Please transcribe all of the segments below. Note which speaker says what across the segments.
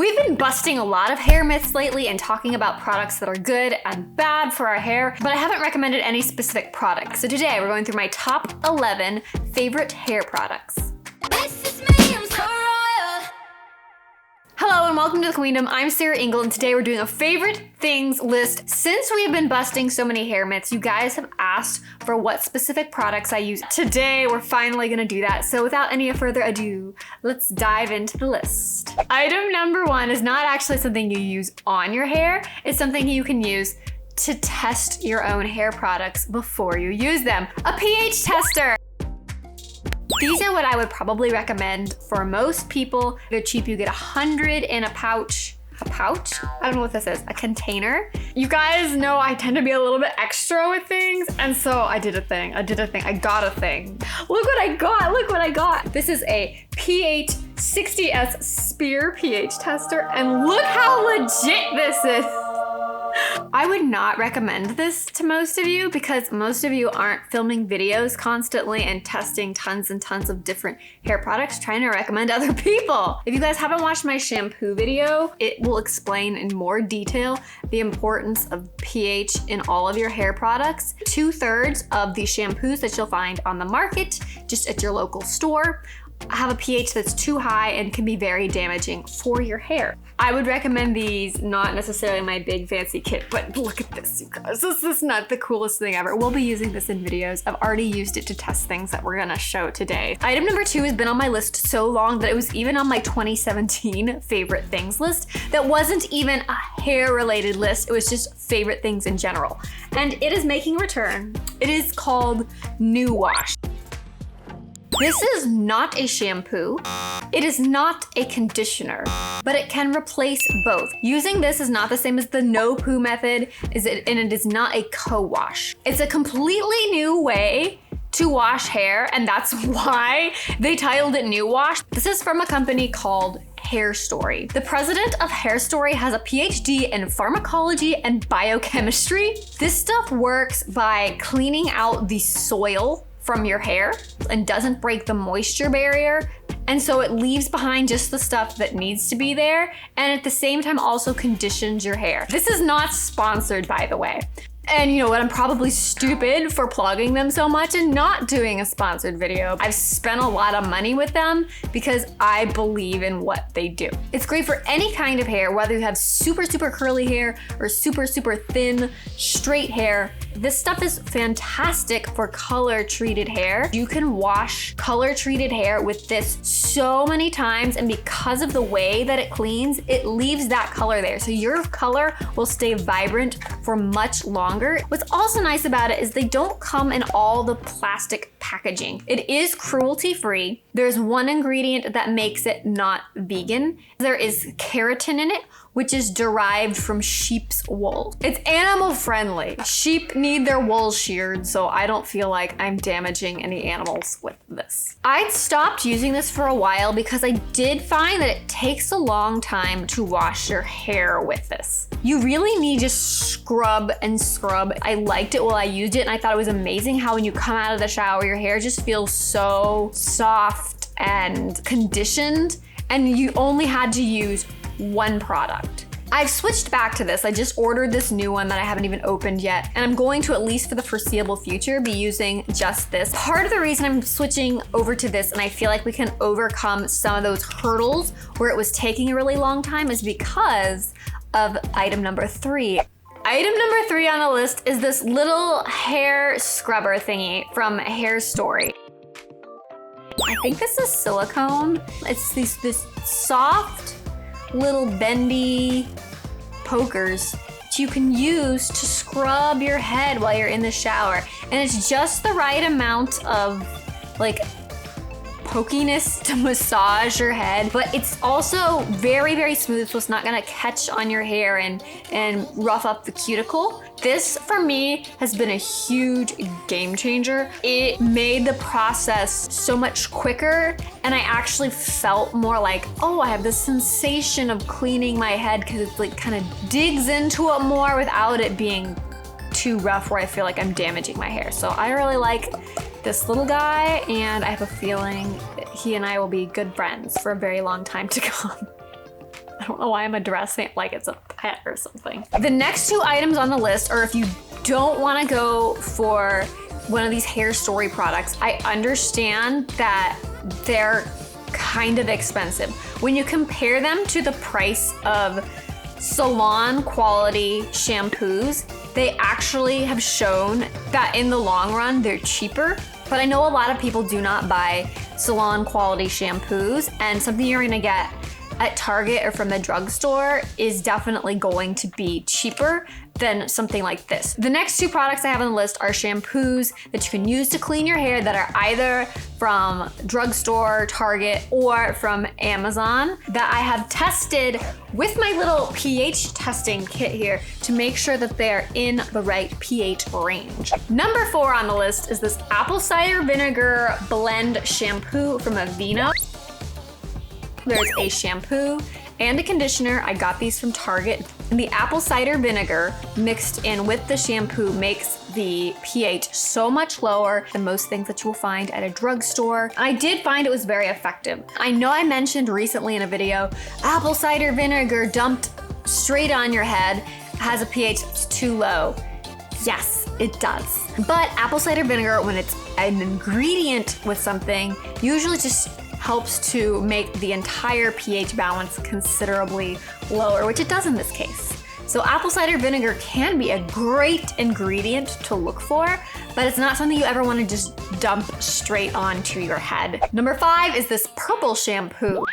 Speaker 1: We've been busting a lot of hair myths lately and talking about products that are good and bad for our hair, but I haven't recommended any specific products. So today we're going through my top 11 favorite hair products. Hello and welcome to the Queendom. I'm Sarah Engel and today we're doing a favorite things list. Since we have been busting so many hair myths, you guys have asked for what specific products I use. Today we're finally gonna do that. So without any further ado, let's dive into the list. Item number 1 is not actually something you use on your hair. It's something you can use to test your own hair products before you use them. A pH tester. These are what I would probably recommend for most people. They're cheap. You get 100 in a pouch. A pouch? I don't know what this is. A container. You guys know I tend to be a little bit extra with things, and so I did a thing. I got a thing. Look what I got. Look what I got. This is a pH 60S Spear pH tester, and look how legit this is. I would not recommend this to most of you because most of you aren't filming videos constantly and testing tons and tons of different hair products trying to recommend to other people. If you guys haven't watched my shampoo video, it will explain in more detail the importance of pH in all of your hair products. 2/3 of the shampoos that you'll find on the market, just at your local store, have a pH that's too high and can be very damaging for your hair. I would recommend these, not necessarily my big fancy kit, but look at this, you guys. This is not the coolest thing ever. We'll be using this in videos. I've already used it to test things that we're gonna show today. Item number 2 has been on my list so long that it was even on my 2017 favorite things list. That wasn't even a hair related list. It was just favorite things in general. And it is making a return. It is called New Wash. This is not a shampoo, it is not a conditioner, but it can replace both. Using this is not the same as the no poo method, and it is not a co-wash. It's a completely new way to wash hair, and that's why they titled it New Wash. This is from a company called Hairstory. The president of Hairstory has a PhD in pharmacology and biochemistry. This stuff works by cleaning out the soil from your hair and doesn't break the moisture barrier. And so it leaves behind just the stuff that needs to be there, and at the same time also conditions your hair. This is not sponsored, by the way. And you know what, I'm probably stupid for plugging them so much and not doing a sponsored video. I've spent a lot of money with them because I believe in what they do. It's great for any kind of hair, whether you have super, super curly hair or super, super thin, straight hair. This stuff is fantastic for color treated hair. You can wash color treated hair with this so many times, and because of the way that it cleans, it leaves that color there. So your color will stay vibrant for much longer. What's also nice about it is they don't come in all the plastic packaging. It is cruelty free. There's one ingredient that makes it not vegan. There is keratin in it, which is derived from sheep's wool. It's animal friendly. Sheep need their wool sheared, so I don't feel like I'm damaging any animals with this. I'd stopped using this for a while because I did find that it takes a long time to wash your hair with this. You really need to scrub and scrub. I liked it while I used it, and I thought it was amazing how when you come out of the shower, your hair just feels so soft and conditioned, and you only had to use one product. I've switched back to this. I just ordered this new one that I haven't even opened yet, and I'm going to, at least for the foreseeable future, be using just this. Part of the reason I'm switching over to this, and I feel like we can overcome some of those hurdles where it was taking a really long time, is because of item number 3. Item number 3 on the list is this little hair scrubber thingy from Hairstory. I think this is silicone. It's this soft little bendy pokers that you can use to scrub your head while you're in the shower. And it's just the right amount of like pokiness to massage your head, but it's also very, very smooth, so it's not gonna catch on your hair and rough up the cuticle. This, for me, has been a huge game changer. It made the process so much quicker, and I actually felt more like, oh, I have this sensation of cleaning my head because it's like kind of digs into it more without it being too rough where I feel like I'm damaging my hair. So I really like this little guy, and I have a feeling he and I will be good friends for a very long time to come. I don't know why I'm addressing it like it's a pet or something. The next two items on the list are if you don't want to go for one of these Hairstory products. I understand that they're kind of expensive. When you compare them to the price of salon quality shampoos, they actually have shown that in the long run, they're cheaper. But I know a lot of people do not buy salon quality shampoos, and something you're gonna get at Target or from the drugstore is definitely going to be cheaper than something like this. The next two products I have on the list are shampoos that you can use to clean your hair that are either from drugstore, Target, or from Amazon that I have tested with my little pH testing kit here to make sure that they're in the right pH range. Number 4 on the list is this apple cider vinegar blend shampoo from Aveeno. There's a shampoo and a conditioner. I got these from Target. And the apple cider vinegar mixed in with the shampoo makes the pH so much lower than most things that you will find at a drugstore. I did find it was very effective. I know I mentioned recently in a video, apple cider vinegar dumped straight on your head has a pH that's too low. Yes, it does. But apple cider vinegar, when it's an ingredient with something, usually just helps to make the entire pH balance considerably lower, which it does in this case. So apple cider vinegar can be a great ingredient to look for, but it's not something you ever want to just dump straight onto your head. Number 5 is this purple shampoo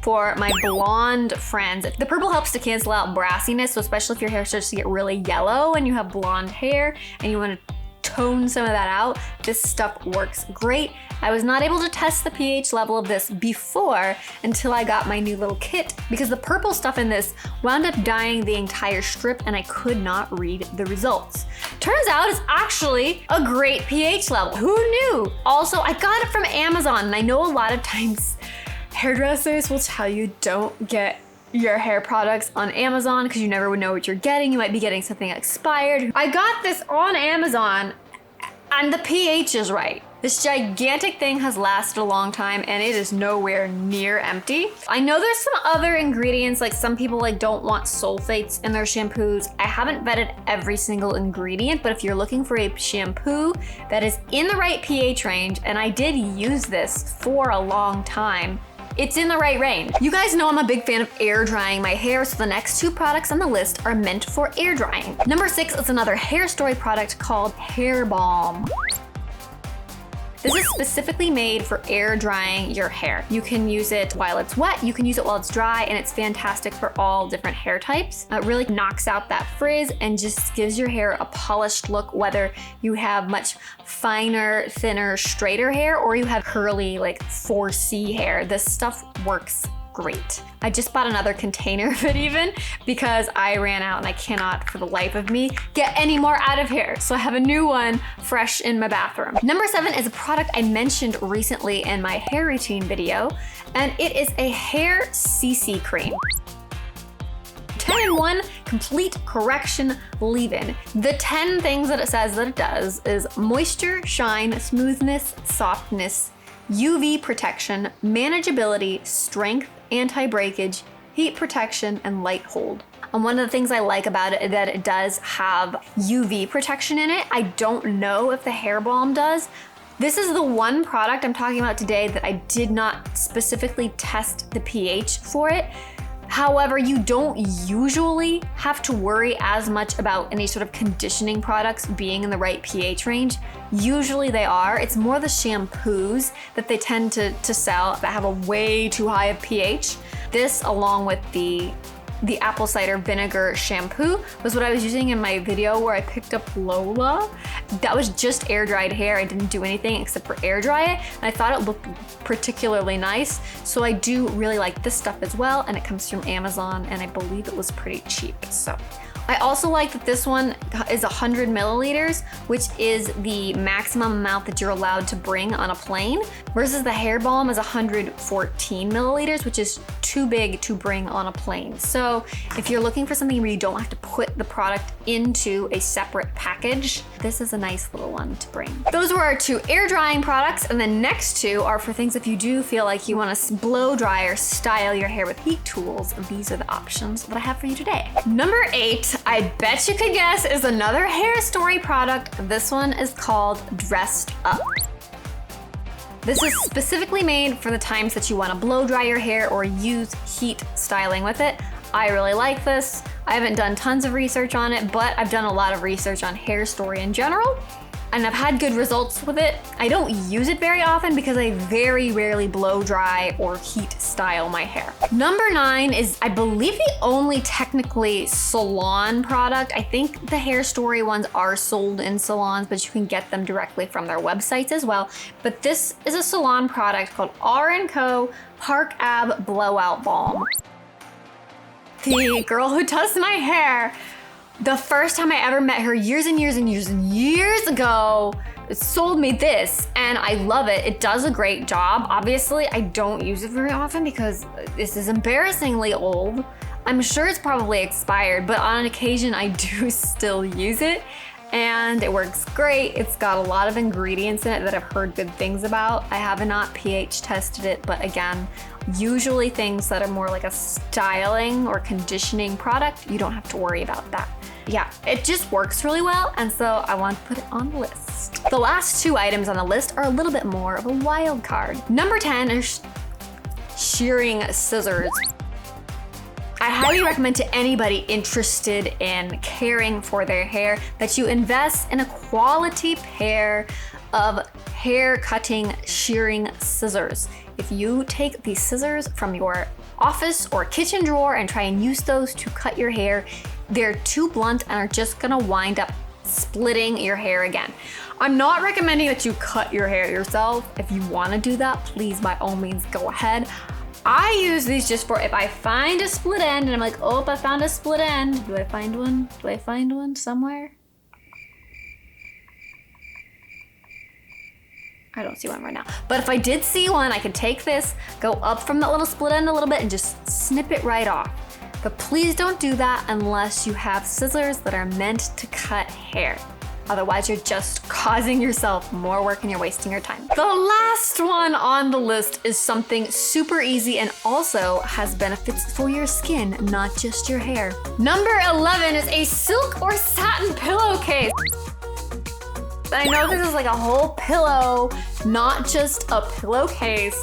Speaker 1: for my blonde friends. The purple helps to cancel out brassiness, so especially if your hair starts to get really yellow and you have blonde hair and you want to tone some of that out, this stuff works great. I was not able to test the pH level of this before until I got my new little kit because the purple stuff in this wound up dyeing the entire strip and I could not read the results. Turns out it's actually a great pH level. Who knew? Also, I got it from Amazon, and I know a lot of times hairdressers will tell you don't get your hair products on Amazon because you never would know what you're getting. You might be getting something expired. I got this on Amazon and the pH is right. This gigantic thing has lasted a long time and it is nowhere near empty. I know there's some other ingredients, like some people don't want sulfates in their shampoos. I haven't vetted every single ingredient, but if you're looking for a shampoo that is in the right pH range, and I did use this for a long time, it's in the right range. You guys know I'm a big fan of air drying my hair, so the next two products on the list are meant for air drying. Number 6 is another Hairstory product called Hair Balm. This is specifically made for air drying your hair. You can use it while it's wet, you can use it while it's dry, and it's fantastic for all different hair types. It really knocks out that frizz and just gives your hair a polished look, whether you have much finer, thinner, straighter hair, or you have curly, 4C hair. This stuff works great. I just bought another container of it even because I ran out and I cannot for the life of me get any more out of here. So I have a new one fresh in my bathroom. Number 7 is a product I mentioned recently in my hair routine video, and it is a hair CC cream. 10-in-1 complete correction leave-in. The 10 things that it says that it does is moisture, shine, smoothness, softness, UV protection, manageability, strength, anti-breakage, heat protection, and light hold. And one of the things I like about it is that it does have UV protection in it. I don't know if the Hair Balm does. This is the one product I'm talking about today that I did not specifically test the pH for it. However, you don't usually have to worry as much about any sort of conditioning products being in the right pH range. Usually they are. It's more the shampoos that they tend to sell that have a way too high of pH. This, along with the apple cider vinegar shampoo, was what I was using in my video where I picked up Lola. That was just air dried hair. I didn't do anything except for air dry it, and I thought it looked particularly nice. So I do really like this stuff as well, and it comes from Amazon, and I believe it was pretty cheap. So I also like that this one is 100 milliliters, which is the maximum amount that you're allowed to bring on a plane, versus the Hair Balm is 114 milliliters, which is too big to bring on a plane. So if you're looking for something where you don't have to put the product into a separate package, this is a nice little one to bring. Those were our 2 air drying products, and the next 2 are for things if you do feel like you want to blow dry or style your hair with heat tools. These are the options that I have for you today. Number 8, I bet you could guess, is another Hairstory product. This one is called Dressed Up. This is specifically made for the times that you want to blow dry your hair or use heat styling with it. I really like this. I haven't done tons of research on it, but I've done a lot of research on Hairstory in general, and I've had good results with it. I don't use it very often because I very rarely blow dry or heat style my hair. Number 9 is, I believe, the only technically salon product. I think the Hairstory ones are sold in salons, but you can get them directly from their websites as well. But this is a salon product called R+Co Park Ab Blowout Balm. The girl who does my hair, the first time I ever met her years and years and years and years ago, sold me this, and I love it. It does a great job. Obviously, I don't use it very often because this is embarrassingly old. I'm sure it's probably expired, but on occasion I do still use it, and it works great. It's got a lot of ingredients in it that I've heard good things about. I have not pH tested it, but again, usually things that are more like a styling or conditioning product, you don't have to worry about that. Yeah, it just works really well, and so I want to put it on the list. The last 2 items on the list are a little bit more of a wild card. Number 10 is Shearing Scissors. I highly recommend to anybody interested in caring for their hair that you invest in a quality pair of hair cutting shearing scissors. If you take these scissors from your office or kitchen drawer and try and use those to cut your hair, they're too blunt and are just gonna wind up splitting your hair again. I'm not recommending that you cut your hair yourself. If you wanna do that, please by all means go ahead. I use these just for if I find a split end and I'm like, oh, I found a split end. Do I find one? Do I find one somewhere? I don't see one right now. But if I did see one, I could take this, go up from that little split end a little bit and just snip it right off. But please don't do that unless you have scissors that are meant to cut hair. Otherwise, you're just causing yourself more work and you're wasting your time. The last one on the list is something super easy and also has benefits for your skin, not just your hair. Number 11 is a silk or satin pillowcase. I know this is like a whole pillow, not just a pillowcase,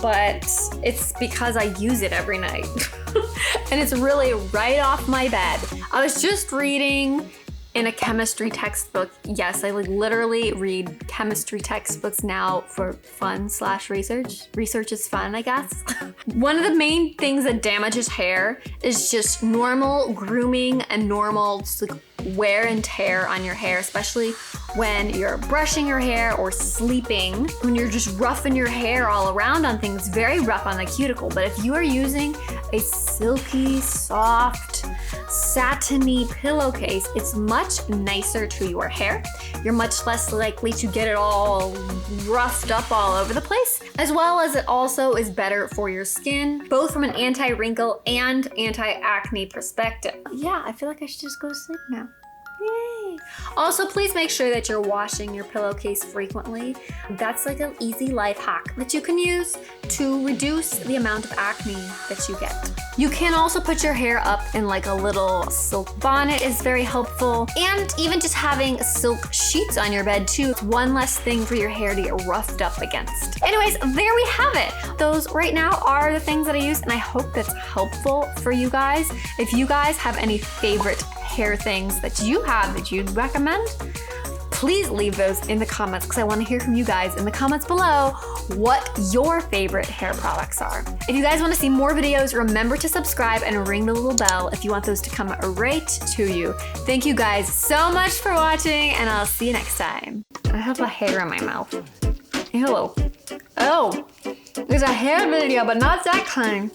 Speaker 1: but it's because I use it every night. And it's really right off my bed. I was just reading in a chemistry textbook. Yes, I literally read chemistry textbooks now for fun/research. Research is fun, I guess. One of the main things that damages hair is just normal grooming and normal just like wear and tear on your hair, especially when you're brushing your hair or sleeping, when you're just roughing your hair all around on things, very rough on the cuticle. But if you are using a silky, soft, satiny pillowcase, it's much nicer to your hair. You're much less likely to get it all roughed up all over the place, as well as it also is better for your skin, both from an anti-wrinkle and anti-acne perspective. Yeah, I feel like I should just go to sleep now. Yay! Also, please make sure that you're washing your pillowcase frequently. That's like an easy life hack that you can use to reduce the amount of acne that you get. You can also put your hair up in like a little silk bonnet is very helpful. And even just having silk sheets on your bed too, it's one less thing for your hair to get roughed up against. Anyways, there we have it. Those right now are the things that I use, and I hope that's helpful for you guys. If you guys have any favorite hair things that you have that you'd recommend, please leave those in the comments because I want to hear from you guys in the comments below what your favorite hair products are. If you guys want to see more videos, remember to subscribe and ring the little bell if you want those to come right to you. Thank you guys so much for watching, and I'll see you next time. I have a hair in my mouth. Ew. Oh, there's a hair video, but not that kind.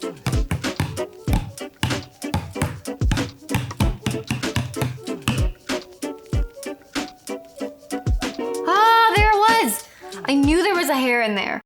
Speaker 1: there and there.